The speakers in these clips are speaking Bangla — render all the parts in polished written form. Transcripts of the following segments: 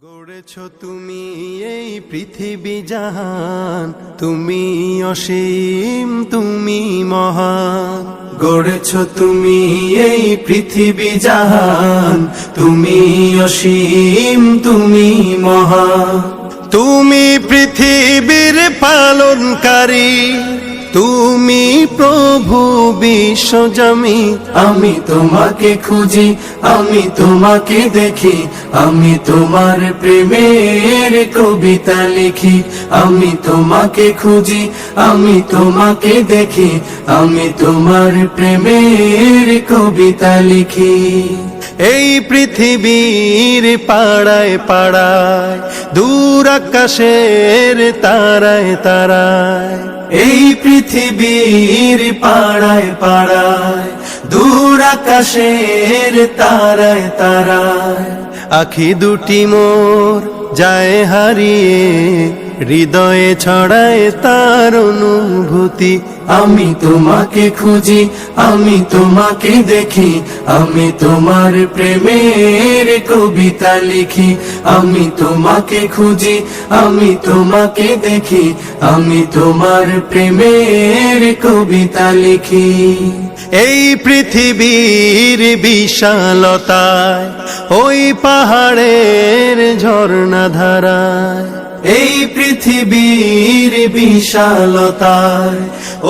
গড়েছো তুমি এই পৃথিবী জাহান, তুমি অসীম তুমি মহান। গড়েছো তুমি এই পৃথিবী জাহান, তুমি অসীম তুমি মহান। তুমি পৃথিবীর পালনকারী, তুমি প্রভু বিশ্বজামি। আমি তোমাকে খুঁজি, আমি তোমাকে দেখি, আমি তোমার প্রেমের কবিতা লিখি। আমি তোমাকে খুঁজি, আমি তোমাকে দেখি, আমি তোমার প্রেমের কবিতা লিখি। এই পৃথিবীর পাড়ায় পাড়ায়, দূর আকাশের তারায় তারায়। এই পৃথিবীর পাড়ায় পাড়ায়, দূর আকাশের তারায় তারায়। আখি দুটি মোর যায় হারিয়ে, হৃদয়ে ছড়ায় তার অনুভূতি। আমি তোমাকে খুঁজি, আমি তোমাকে দেখি, আমি তোমার প্রেমের কবিতা লিখি। আমি তোমাকে খুঁজি, আমি তোমাকে দেখি, আমি তোমার প্রেমের কবিতা লিখি। এই পৃথিবীর বিশালতায়, ওই পাহাড়ের ঝর্ণা ধারায়। এই পৃথিবীর বিশালতায়,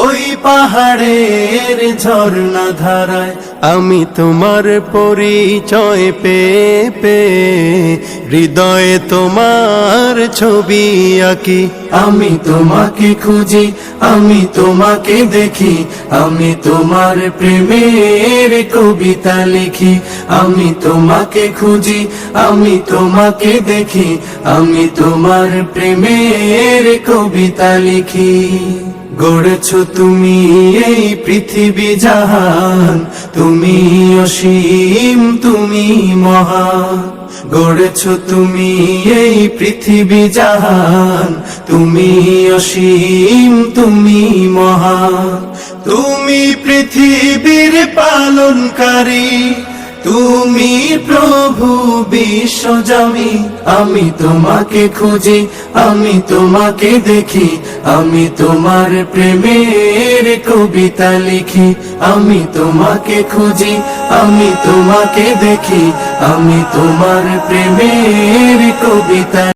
ওই পাহাড়ের ঝর্ণা ধারায়। আমি তোমার পরিচয় পেয়ে পেয়ে, হৃদয়ে তোমার ছবি আঁকি। আমি তোমাকে খুঁজি, আমি তোমাকে দেখি, আমি তোমার প্রেমের কবিতা লিখি। আমি তোমাকে খুঁজি, আমি তোমাকে দেখি, আমি তোমার প্রেমের কবিতা লিখি। গড়েছো তুমি এই পৃথিবী জাহান, তুমি অসীম তুমি মহান। গড়েছো তুমি এই পৃথিবী জাহান, তুমি অসীম তুমি মহান। তুমি পৃথিবীর পালনকারী, তুমি প্রভু বিশ্বজামি। আমি তোমাকে খুঁজি, আমি তোমাকে দেখি, আমি তোমার প্রেমের কবিতা লিখি। আমি তোমাকে খুঁজি, আমি তোমাকে দেখি, আমি তোমার প্রেমের কবিতা